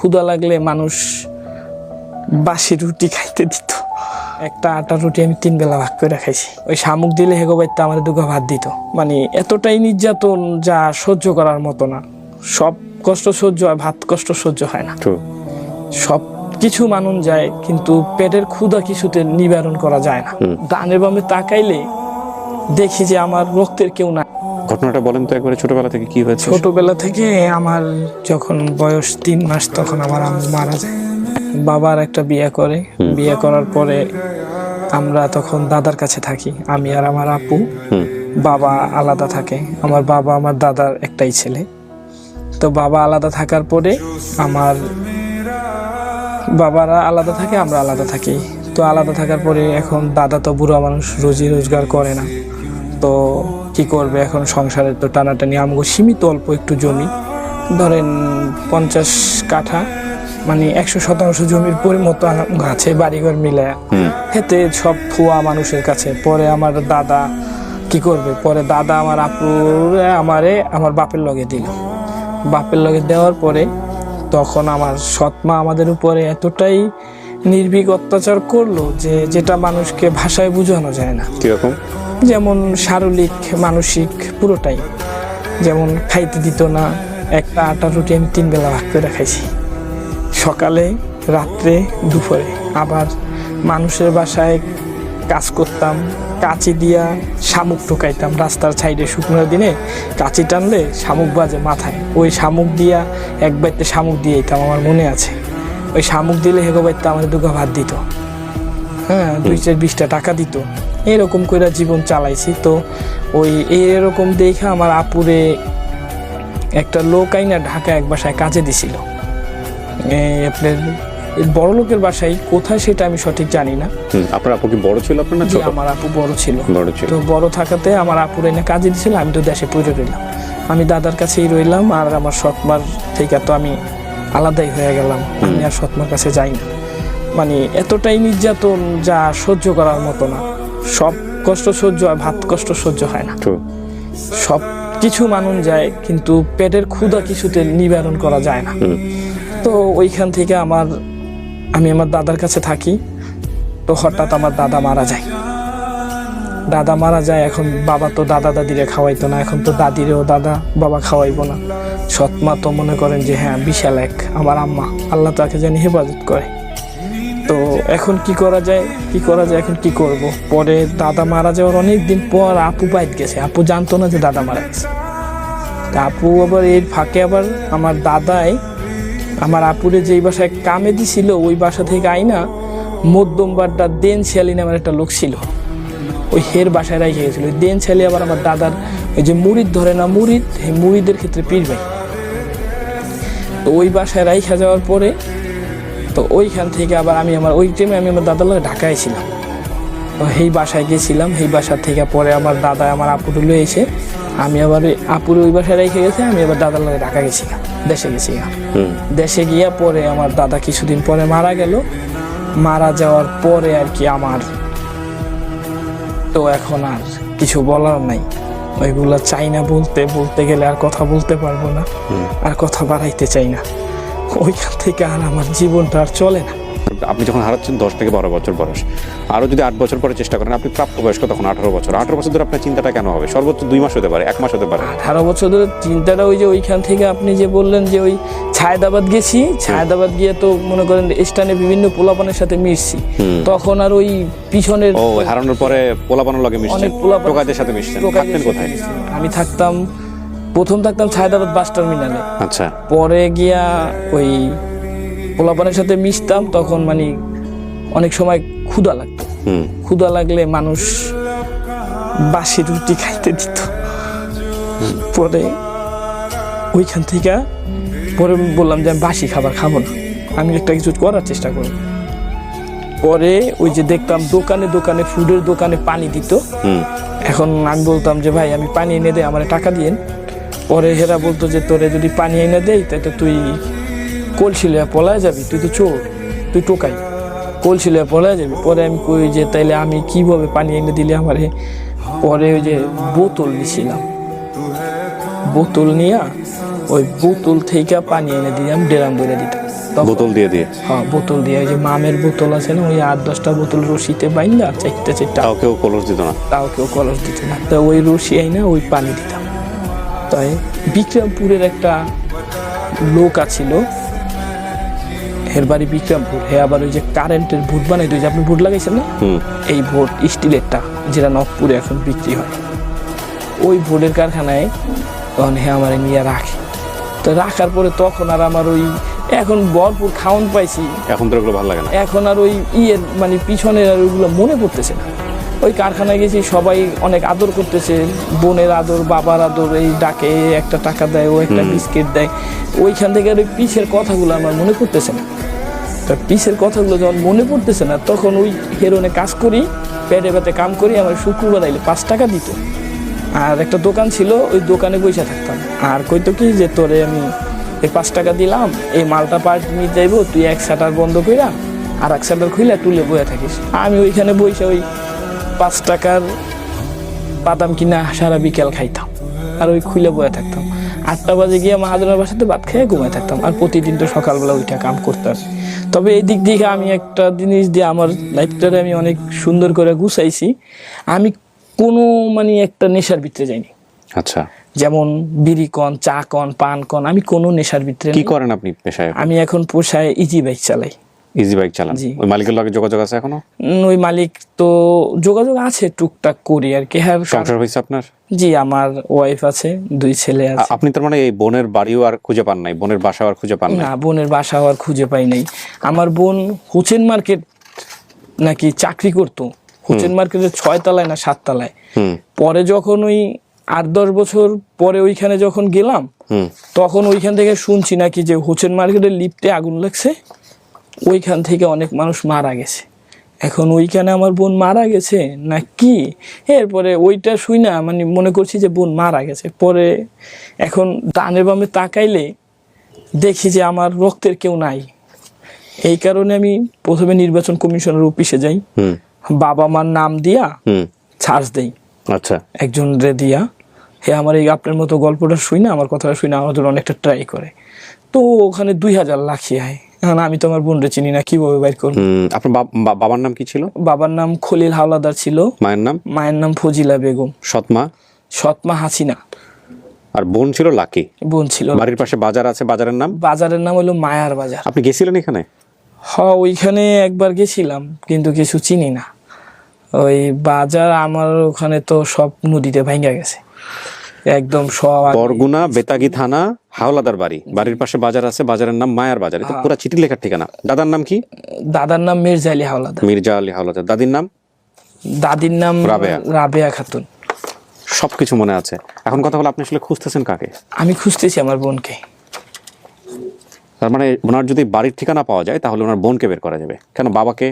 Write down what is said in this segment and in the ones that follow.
ক্ষুধা লাগলে মানুষ বাসি রুটি খাইতে দিত। একটা আটা রুটি আমি 3 বেলা ভাগ করে খাইছি। ওই শামুক দিলে হেগো বাইতে আমার দুগা ভাত দিত। মানে এতটাই নির্যাতন যা সহ্য করার মতো না। সব কষ্ট সহ্য হয়, ভাত কষ্ট সহ্য হয় না। সব কিছু মানুষ যায়, কিন্তু পেটের ক্ষুধা কিছুতে নিবারণ করা যায় না। ডানে বামে তাকাইলে দেখি যে আমার রক্তের কেউ না। ঘটনাটা বলেন তো একবারে, ছোটবেলা থেকে কি হয়েছে? ছোটবেলা থেকে আমার যখন বয়স 3 মাস তখন আমার আম্মু মারা যায়। বাবার একটা বিয়ে করে, বিয়ে করার পরে আমরা তখন দাদার কাছে থাকি, আমি আর আমার আপু। বাবা আলাদা থাকে। আমার বাবা আমার দাদার একটাই ছেলে। তো বাবা আলাদা থাকার পরে আমার বাবারা আলাদা থাকে, আমরা আলাদা থাকি। তো আলাদা থাকার পরে এখন দাদা তো বুড়া মানুষ, রুজি রোজগার করে না। তো কি করবে এখন, সংসারের তো টানাটানি। আমগো সীমিত অল্প একটু জমি, ধরেন 50 কাঠা, মানে 100% জমির পরিমতো আছে, বাড়িঘর মিলে। হেতে সব থুয়া মানুষের কাছে। পরে আমার দাদা কি করবে, পরে দাদা আমার আপুরে আমার বাপের লগে দিল। বাপের লগে দেওয়ার পরে তখন আমার সৎমা আমাদের উপরে এতটাই নির্ভীক অত্যাচার করলো যে যেটা মানুষকে ভাষায় বোঝানো যায় না। কিরকম? যেমন শারীরিক, মানসিক, পুরোটাই। যেমন খাইতে দিত না। একটা আটা রুটি আমি 3 বেলা ভাগ করে খাইছি, সকালে, রাত্রে, দুপুরে। আবার মানুষের বাসায় কাজ করতাম, কাঁচি দিয়া শামুক টোকাইতাম। রাস্তার সাইডে শুকনোর দিনে কাঁচি টানলে শামুক বাজে মাথায়, ওই শামুক দিয়া এক বাইতে শামুক দিয়ে দিতাম, আমার মনে আছে। ওই শামুক দিলে হেগো বাইতে আমার দুগা ভাত দিত। হ্যাঁ, 2-4-20 টাকা দিত। এরকম করে জীবন চালাইছি। তো ওই এরকম দেখে আমার আপুরে একটা লোক আইনা ঢাকা এক বাসায় কাজে দিছিল। আপনার বড় লোকের বাসায়, কোথায় সেটা আমি সঠিক জানি না। আপনার আপু কি বড় ছিল আপনার না ছোট? আমার আপু বড় ছিল। তো বড় থাকাতে আমার আপুর এনে কাজে দিছিল, আমি তো দেশে পড়ে রইলাম। আমি দাদার কাছেই রইলাম। আর আমার সৎমার থেকে তো আমি আলাদাই হয়ে গেলাম, আমি আর সৎমার কাছে যাই না। মানে এতটাই নির্যাতন যা সহ্য করার মতো না। সব কষ্ট সহ্য হয়, ভাত কষ্ট সহ্য হয় না। সব কিছু মানুষ যায়, কিন্তু পেটের ক্ষুধা কিছুতে নিবারণ করা যায় না। তো ওইখান থেকে আমি আমার দাদার কাছে থাকি। তো হঠাৎ আমার দাদা মারা যায়। এখন বাবা তো দাদা দাদিরে খাওয়াইতো না, এখন তো দাদিরেও দাদা বাবা খাওয়াইবো না। সৎমা তো মনে করেন যে হ্যাঁ বিশাল এক আমার আম্মা, আল্লাহ তাকে জানি হেফাজত করে। তো এখন কি করা যায়, এখন কি করব। পরে দাদা মারা যাওয়ার অনেকদিন পর আপু বাইত গেছে। আপু জানতো না যে দাদা মারা গেছে। আপু আবার এর ফাঁকে আবার আমার দাদাই আমার আপুরে যেই বাসায় কামে দিছিল, ওই বাসা থেকে আইনা মধ্যমবারটা দেন ছিয়ালি নামের একটা লোক ছিল, ওই হের বাসায় রাইখে গেছিল। ওই দেন ছিয়ালি আবার আমার দাদার ওই যে মুরিদ ধরে না, মুরিদের ক্ষেত্রে পীর ভাই। তো ওই বাসায় রাইখা যাওয়ার পরে তো ওইখান থেকে আবার আমি ওই টাইমে আমি আমার দাদার লগে ঢাকায় ছিলাম। তো সেই বাসায় গেছিলাম। সেই বাসার থেকে পরে আমার দাদা আমার আপুরে লয়ে এসে আমি আবার আপুরে ওই বাসায় রেখে গেছে। আমি আবার দাদার লগে ঢাকা গেছিলাম, দেশে গিয়া পরে আমার দাদা কিছুদিন পরে মারা গেল। মারা যাওয়ার পরে আর কি আমার তো এখন আর কিছু বলার নাই। ওইগুলা চাই না বলতে গেলে আর কথা বলতে পারবো না, আর কথা বাড়াইতে চাই না। ওইখান থেকে আর আমার জীবনটা আর চলে না। আপনি যখন হারাচ্ছেন 10 থেকে 12 বছর বয়স, আরো যদি 8 বছর পরে চেষ্টা করেন, আপনি প্রাপ্তবয়স্ক তখন 18 বছর। 18 বছর ধরে আপনার চিন্তাটা কেন হবে? সর্বোচ্চ 2 মাস হতে পারে, 1 মাস হতে পারে। 18 বছর ধরে চিন্তাটা ওই যে ওইখান থেকে আপনি যে বললেন যে ওই ছায়দাবাদ গেছি, ছায়দাবাদ গিয়ে তো মনে করেন স্থানে বিভিন্ন পোলাপানের সাথে মিশছি। তখন আর ওই পিছনের হারানোর পরে পোলাপানের লগে মিশছেন, টোকাইদের সাথে মিশছেন। থাকতেন কোথায়? আমি প্রথম থাকতাম ছায়দাবাদ বাস টার্মিনালে। আচ্ছা। পরে গিয়া ওই পোলাপানের সাথে মিশতাম। তখন মানে অনেক সময় ক্ষুধা লাগতো। ক্ষুধা লাগলে মানুষ বাসি রুটি খাইতে দিত। পরে ওইখান থেকে পরে বললাম যে আমি বাসি খাবার খাবো না, আমি একটা কিছু করার চেষ্টা করব। পরে ওই যে দেখতাম দোকানে ফুডের দোকানে পানি দিত। এখন আমি বলতাম যে ভাই আমি পানি এনে দে, আমার টাকা দিয়েন। পরে হেরা বলতো যে তোরে যদি পানি এনে দেয় তাই তো তুই কলসি লইয়া পলায় যাবি, তুই তো চোর, তুই টোকাই, কলসি লইয়া পলায় যাবি। পরে আমি কই যে তাইলে আমি কিভাবে পানি এনে দিলে আমারে। পরে ওই যে বোতল নিছিলাম, বোতল নিয়ে ওই বোতল থেকে পানি এনে দিলাম, ড্রাম ভরে দিতাম। বোতল দিয়ে দিয়ে হ্যাঁ বোতল দিয়ে, ওই যে মামের বোতল আছে না, ওই 8-10টা বোতল রশিতে বাইন্দা চারটা তাও কেউ কলস দিত না? তাও কেউ কলস দিত না। তো ওই রশি আইনা ওই পানি দিতাম। তাই বিক্রমপুরের একটা লোক আছিল, এর বাড়ি বিক্রমপুর, হে আবার ওই যে কারেন্টের ভোট বানাই, যে আপনি ভোট লাগাইছেন না, এই ভোট স্টিলেরটা যেটা নবপুরে এখন বিক্রি হয়, ওই ভোটের কারখানায় তখন হে আমার নিয়ে রাখে। তো রাখার পরে তখন আর আমার ওই এখন ভরপুর খাওন পাইছি, এখন তো ওগুলো ভালো লাগে না, এখন আর ওই মানে পিছনের আর ওইগুলো মনে পড়তেছে না। ওই কারখানায় গেছি, সবাই অনেক আদর করতেছে, বোনের আদর, বাবার আদর, এই ডাকে একটা টাকা দেয়, ও একটা বিস্কিট দেয়, ওইখান থেকে আর ওই পিছের কথাগুলো আমার মনে পড়তেছে না। তো পিছের কথাগুলো যখন মনে পড়তেছে না, তখন ওই হেরোনে কাজ করি, পেটে পেটে কাম করি, আমার শুক্রবার আইলে 5 টাকা দিত। আর একটা দোকান ছিল, ওই দোকানে বসে থাকতাম, আর কইতো কি যে তোরে আমি এই 5 টাকা দিলাম, এই মালটা পার্ট নিয়ে যাইবো, তুই এক শাটার বন্ধ কইরা আর এক শাটার খুইলা তুলে বয়ে থাকিস। আমি ওইখানে বসে ওই 5 টাকার বাদাম কিনা সারা বিকেল খাইতাম, আর ওই খুলে বয়ে থাকতাম। 8টা বাজে গিয়ে মাহাজনের বাসাতে ভাত খেয়ে ঘুমায় থাকতাম, আর প্রতিদিন তো সকালবেলা ওইটা কাম করতাম। তবে এই দিক থেকে আমি একটা জিনিস দিয়ে আমার লাইফটারে আমি অনেক সুন্দর করে গুছাইছি, আমি কোনো মানে একটা নেশার ভিতরে যাইনি। আচ্ছা, যেমন বিড়ি কন, চা কন, পান কন, আমি কোনো নেশার ভিতরে। কি করেন আপনি পেশায়? আমি এখন পোষায় ইজি বাইক চালাই। ইজি বাইক চালান? ওই মালিকের লগে যোগাযোগ আছে এখনো? ওই মালিক তো যোগাযোগ আছে, টুকটাক করি আর কি। হ্যাঁ, সংসার হয়েছে আপনার? জি, আমার ওয়াইফ আছে, 2 ছেলে আছে। আপনি তার মানে এই বোনের বাড়িও আর খুঁজে পান নাই, বোনের বাসাও আর খুঁজে পান নাই? না, বোনের বাসাও আর খুঁজে পাই নাই। আমার বোন হোসেন মার্কেট নাকি চাকরি করতো, হোসেন মার্কেটের 6 তলায় না 7 তলায়। পরে যখন ওই 8-10 বছর পরে ওইখানে যখন গেলাম, তখন ওইখান থেকে শুনছি নাকি যে হোসেন মার্কেটের লিফটে আগুন লাগছে, ওইখান থেকে অনেক মানুষ মারা গেছে। এখন ওইখানে আমার বোন মারা গেছে না কি, এরপরে ওইটা শুই না মানে মনে করছি যে বোন মারা গেছে। পরে এখন ডানে বামে তাকাইলে দেখি যে আমার রক্তের কেউ নাই। এই কারণে আমি প্রথমে নির্বাচন কমিশনের অফিসে যাই, বাবা মার নাম দিয়া ছাড় দেই। আচ্ছা, একজন রে দিয়া, হে আমার এই আপনার মতো গল্পটা শুই না, আমার কথাটা শুই না, আমার জন্য অনেকটা ট্রাই করে। তো ওখানে 2000 লাখি হয়। এখন আমি তো আমার বোনরে চিনি না, কিভাবে বাইর করবো? আপনার বাবার নাম কি ছিল? বাবার নাম খলিল হাওলাদার ছিল। মায়ের নাম? মায়ের নাম ফজিলা বেগম। সৎমা হাসিনা। আর বোন ছিল লাকি? বোন ছিল। বাড়ির পাশে বাজার আছে, বাজারের নাম? বাজারের নাম হলো মায়ার বাজার। আপনি গেছিলেন এখানে? হ্যাঁ, ওইখানে একবার গেছিলাম, কিন্তু কিছু চিনি না। ওই বাজার আমার ওখানে তো সব নদীতে ভাঙা গেছে একদম সব। বরগুনা বেতাগী থানা, হাওলাদার বাড়ি, বাড়ির পাশে বাজার আছে, বাজারের নাম মায়ার বাজার। এটা পুরো চিঠি লেখার ঠিকানা। দাদার নাম কি? দাদার নাম মির্জা আলী হাওলাদার। মির্জা আলী হাওলাদার। দাদির নাম? রাবেয়া খাতুন। সবকিছু মনে আছে। এখন কথা হলো, আপনি আসলে খুঁজতেছেন কাকে? আমি খুঁজতেছি আমার বোনকে। তার মানে ওনার যদি বাড়ির ঠিকানা পাওয়া যায়, তাহলে ওনার বোনকে বের করা যাবে। কেন বাবাকে?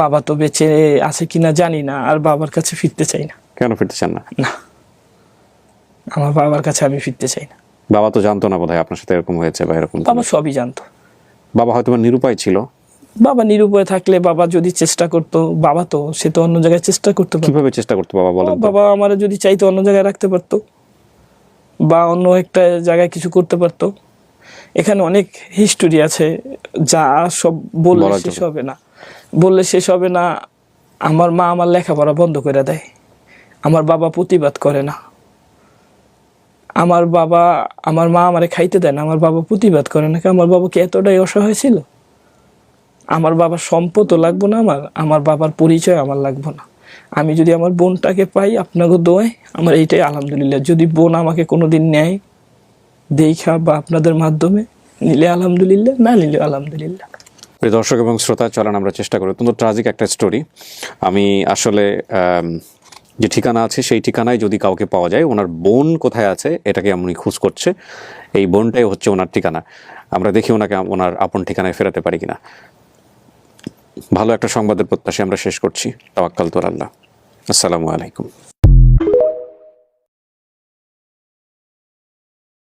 বাবা তো বেঁচে আছে কিনা জানি না, আর বাবার কাছে ফিরতে চাই না। কেন ফিরতে চান না? না, আমার বাবার কাছে আমি ফিরতে চাই না। বাবা তো জানতো না বোধহয় আপনার সাথে এরকম হয়েছে বা এরকম? বাবা সবই জানতো। বাবা হয়তো নিরুপায় ছিল। বাবা নিরুপায় থাকলে বাবা যদি চেষ্টা করতো, বাবা তো সে তো অন্য জায়গায় চেষ্টা করতে পারতো। কিভাবে চেষ্টা করতো বাবা বলেন? বাবা আমার যদি চাইতো অন্য জায়গায় রাখতে পারতো, বা অন্য একটা জায়গায় কিছু করতে পারতো। এখানে অনেক হিস্টোরি আছে, যা সব বললে শেষ হবে না। আমার মা আমার লেখাপড়া বন্ধ করে দেয়, আমার বাবা প্রতিবাদ করে না। আমার মা আমারে খাইতে দেয় না, আমার বাবা প্রতিবাদ করে না। আমার বাবা কি এতটাই অসহায় ছিল? আমার বাবার সম্পদও লাগবো না, আমার বাবার পরিচয় আমার লাগবো না। আমি যদি আমার বোনটাকে পাই আপনাকে দোয়াই, আমার এইটাই আলহামদুলিল্লাহ। যদি বোন আমাকে কোনোদিন নেয় দেখা বা আপনাদের মাধ্যমে, নিলে আলহামদুলিল্লাহ, না নিলে আলহামদুলিল্লাহ। দর্শক এবং শ্রোতা, চলেন আমরা চেষ্টা করি। অত্যন্ত ট্রাজিক একটা স্টোরি। আমি আসলে যে ঠিকানা আছে সেই ঠিকানায় যদি কাউকে পাওয়া যায়, ওনার বোন কোথায় আছে এটাকে উনি খোঁজ করছে। এই বোনটাই হচ্ছে ওনার ঠিকানা। আমরা দেখি ওনাকে ওনার আপন ঠিকানায় ফেরাতে পারি কিনা। ভালো একটা সংবাদের প্রত্যাশা আমরা শেষ করছি। তাওয়াক্কালতু আলাল্লাহ। আসসালামু আলাইকুম।